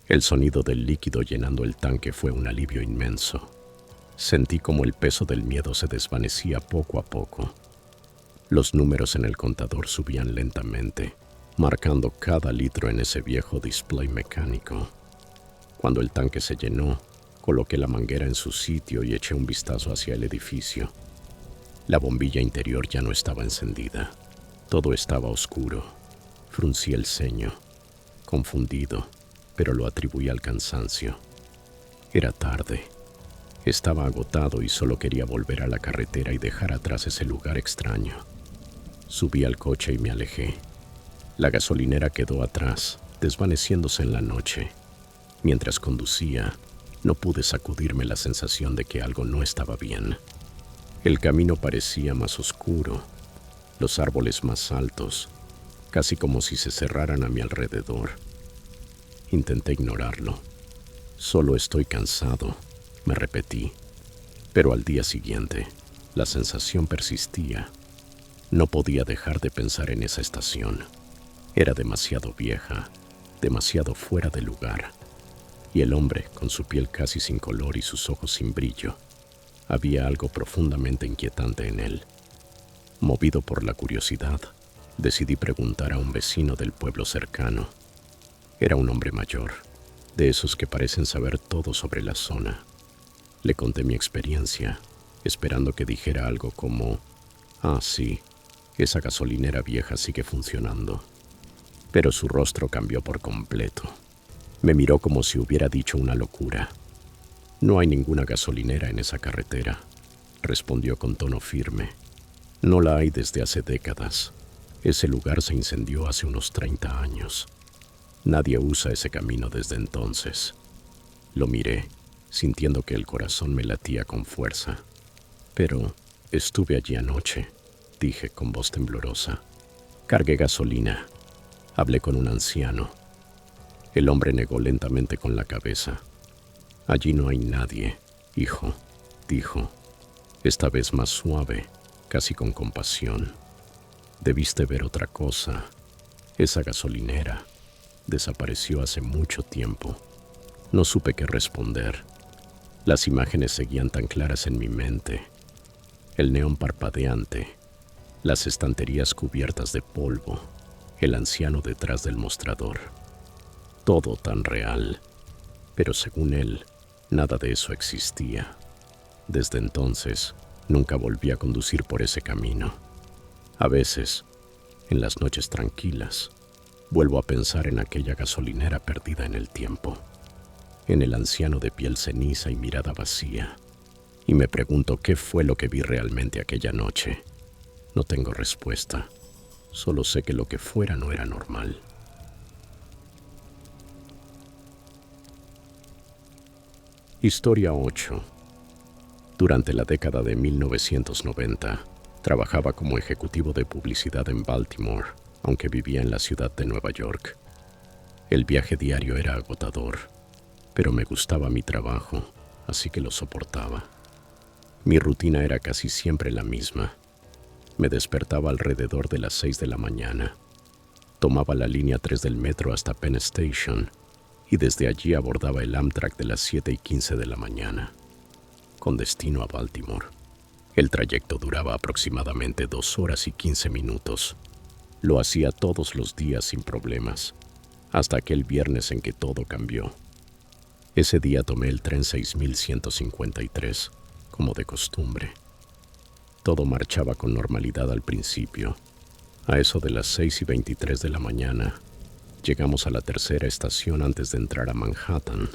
El sonido del líquido llenando el tanque fue un alivio inmenso. Sentí como el peso del miedo se desvanecía poco a poco. Los números en el contador subían lentamente, marcando cada litro en ese viejo display mecánico. Cuando el tanque se llenó, coloqué la manguera en su sitio y eché un vistazo hacia el edificio. La bombilla interior ya no estaba encendida. Todo estaba oscuro. Fruncí el ceño, confundido, pero lo atribuí al cansancio. Era tarde. Estaba agotado y solo quería volver a la carretera y dejar atrás ese lugar extraño. Subí al coche y me alejé. La gasolinera quedó atrás, desvaneciéndose en la noche. Mientras conducía, no pude sacudirme la sensación de que algo no estaba bien. El camino parecía más oscuro, los árboles más altos, casi como si se cerraran a mi alrededor. Intenté ignorarlo. Solo estoy cansado, me repetí. Pero al día siguiente, la sensación persistía. No podía dejar de pensar en esa estación. Era demasiado vieja, demasiado fuera de lugar. Y el hombre, con su piel casi sin color y sus ojos sin brillo, había algo profundamente inquietante en él. Movido por la curiosidad, decidí preguntar a un vecino del pueblo cercano. Era un hombre mayor, de esos que parecen saber todo sobre la zona. Le conté mi experiencia, esperando que dijera algo como: «Ah, sí, esa gasolinera vieja sigue funcionando». Pero su rostro cambió por completo. Me miró como si hubiera dicho una locura. «No hay ninguna gasolinera en esa carretera», respondió con tono firme. «No la hay desde hace décadas. Ese lugar se incendió hace unos 30 años. Nadie usa ese camino desde entonces». Lo miré, sintiendo que el corazón me latía con fuerza. «Pero estuve allí anoche», dije con voz temblorosa. «Cargué gasolina. Hablé con un anciano». El hombre negó lentamente con la cabeza. «Allí no hay nadie, hijo», dijo, esta vez más suave, casi con compasión. «Debiste ver otra cosa. Esa gasolinera desapareció hace mucho tiempo». No supe qué responder. Las imágenes seguían tan claras en mi mente. El neón parpadeante, las estanterías cubiertas de polvo, el anciano detrás del mostrador. Todo tan real, pero según él, nada de eso existía. Desde entonces, nunca volví a conducir por ese camino. A veces, en las noches tranquilas, vuelvo a pensar en aquella gasolinera perdida en el tiempo, en el anciano de piel ceniza y mirada vacía, y me pregunto qué fue lo que vi realmente aquella noche. No tengo respuesta, solo sé que lo que fuera no era normal. Historia 8. Durante la década de 1990, trabajaba como ejecutivo de publicidad en Baltimore, aunque vivía en la ciudad de Nueva York. El viaje diario era agotador, pero me gustaba mi trabajo, así que lo soportaba. Mi rutina era casi siempre la misma. Me despertaba alrededor de las 6 de la mañana. Tomaba la línea 3 del metro hasta Penn Station y desde allí abordaba el Amtrak de las 7:15 de la mañana, con destino a Baltimore. El trayecto duraba aproximadamente 2 horas y 15 minutos. Lo hacía todos los días sin problemas, hasta aquel viernes en que todo cambió. Ese día tomé el tren 6153, como de costumbre. Todo marchaba con normalidad al principio. A eso de las 6:23 de la mañana, llegamos a la tercera estación antes de entrar a Manhattan,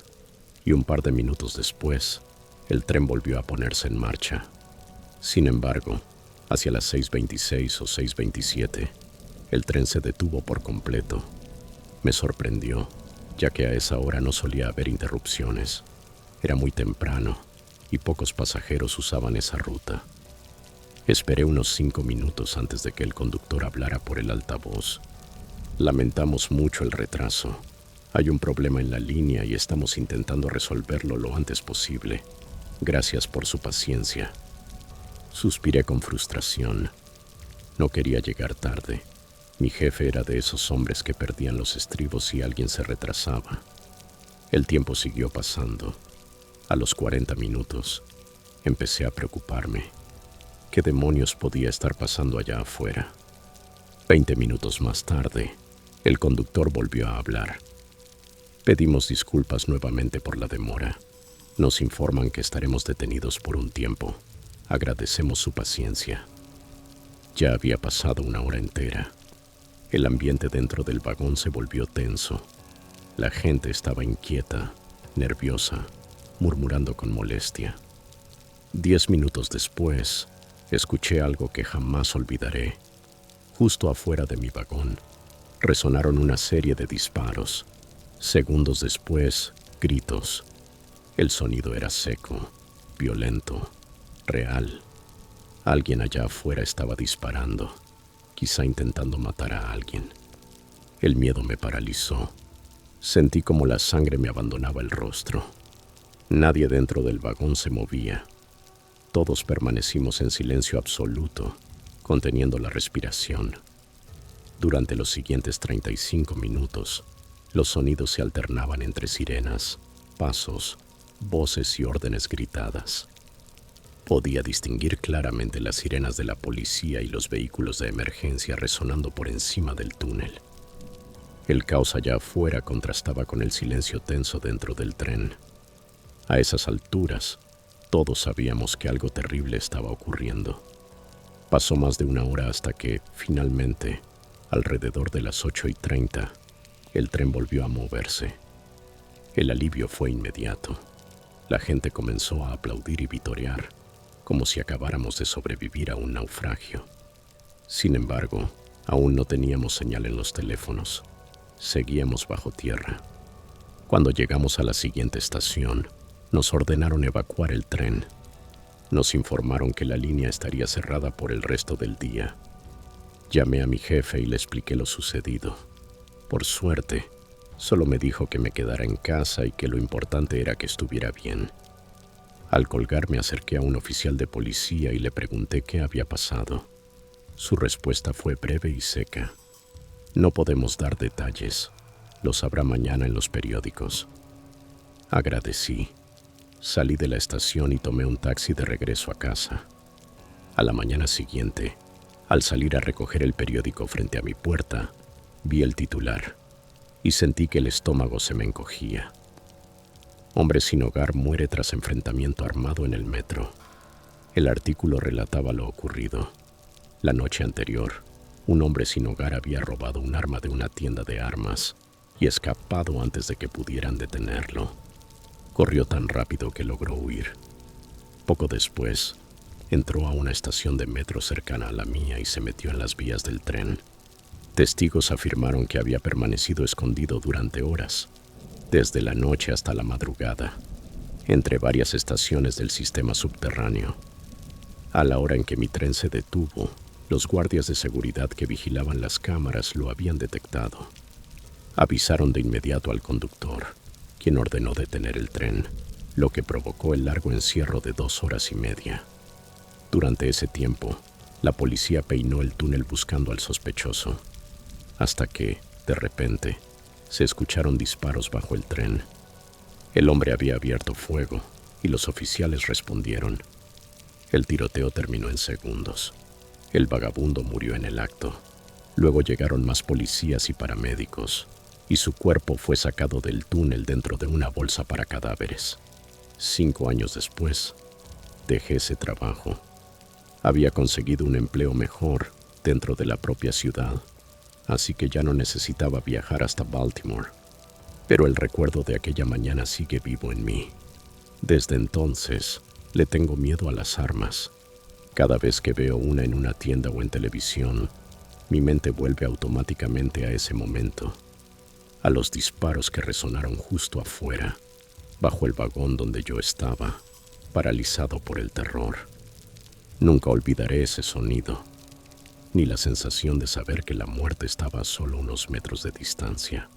y un par de minutos después, El tren volvió a ponerse en marcha. Sin embargo, hacia las 6:26 o 6:27, el tren se detuvo por completo. Me sorprendió, ya que a esa hora no solía haber interrupciones. Era muy temprano y pocos pasajeros usaban esa ruta. Esperé unos 5 minutos antes de que el conductor hablara por el altavoz. Lamentamos mucho el retraso. Hay un problema en la línea y estamos intentando resolverlo lo antes posible. Gracias por su paciencia. Suspiré con frustración. No quería llegar tarde. Mi jefe era de esos hombres que perdían los estribos si alguien se retrasaba. El tiempo siguió pasando. A los 40 minutos, empecé a preocuparme. ¿Qué demonios podía estar pasando allá afuera? 20 minutos más tarde, el conductor volvió a hablar. Pedimos disculpas nuevamente por la demora. Nos informan que estaremos detenidos por un tiempo. Agradecemos su paciencia. Ya había pasado una hora entera. El ambiente dentro del vagón se volvió tenso. La gente estaba inquieta, nerviosa, murmurando con molestia. 10 minutos después, escuché algo que jamás olvidaré. Justo afuera de mi vagón, resonaron una serie de disparos. Segundos después, gritos. El sonido era seco, violento, real. Alguien allá afuera estaba disparando, quizá intentando matar a alguien. El miedo me paralizó. Sentí como la sangre me abandonaba el rostro. Nadie dentro del vagón se movía. Todos permanecimos en silencio absoluto, conteniendo la respiración. Durante los siguientes 35 minutos, los sonidos se alternaban entre sirenas, pasos, voces y órdenes gritadas. Podía distinguir claramente las sirenas de la policía y los vehículos de emergencia resonando por encima del túnel. El caos allá afuera contrastaba con el silencio tenso dentro del tren. A esas alturas, todos sabíamos que algo terrible estaba ocurriendo. Pasó más de una hora hasta que, finalmente, alrededor de las 8:30, el tren volvió a moverse. El alivio fue inmediato. La gente comenzó a aplaudir y vitorear, como si acabáramos de sobrevivir a un naufragio. Sin embargo, aún no teníamos señal en los teléfonos. Seguíamos bajo tierra. Cuando llegamos a la siguiente estación, nos ordenaron evacuar el tren. Nos informaron que la línea estaría cerrada por el resto del día. Llamé a mi jefe y le expliqué lo sucedido. Por suerte, solo me dijo que me quedara en casa y que lo importante era que estuviera bien. Al colgar me acerqué a un oficial de policía y le pregunté qué había pasado. Su respuesta fue breve y seca. No podemos dar detalles. Lo sabrá mañana en los periódicos. Agradecí. Salí de la estación y tomé un taxi de regreso a casa. A la mañana siguiente, al salir a recoger el periódico frente a mi puerta, vi el titular y sentí que el estómago se me encogía. Hombre sin hogar muere tras enfrentamiento armado en el metro. El artículo relataba lo ocurrido. La noche anterior, un hombre sin hogar había robado un arma de una tienda de armas y escapado antes de que pudieran detenerlo. Corrió tan rápido que logró huir. Poco después, entró a una estación de metro cercana a la mía y se metió en las vías del tren. Testigos afirmaron que había permanecido escondido durante horas, desde la noche hasta la madrugada, entre varias estaciones del sistema subterráneo. A la hora en que mi tren se detuvo, los guardias de seguridad que vigilaban las cámaras lo habían detectado. Avisaron de inmediato al conductor, quien ordenó detener el tren, lo que provocó el largo encierro de 2 horas y media. Durante ese tiempo, la policía peinó el túnel buscando al sospechoso, hasta que, de repente, se escucharon disparos bajo el tren. El hombre había abierto fuego y los oficiales respondieron. El tiroteo terminó en segundos. El vagabundo murió en el acto. Luego llegaron más policías y paramédicos, y su cuerpo fue sacado del túnel dentro de una bolsa para cadáveres. 5 años después, dejé ese trabajo. Había conseguido un empleo mejor dentro de la propia ciudad, así que ya no necesitaba viajar hasta Baltimore. Pero el recuerdo de aquella mañana sigue vivo en mí. Desde entonces, le tengo miedo a las armas. Cada vez que veo una en una tienda o en televisión, mi mente vuelve automáticamente a ese momento, a los disparos que resonaron justo afuera, bajo el vagón donde yo estaba, paralizado por el terror. Nunca olvidaré ese sonido, ni la sensación de saber que la muerte estaba a solo unos metros de distancia.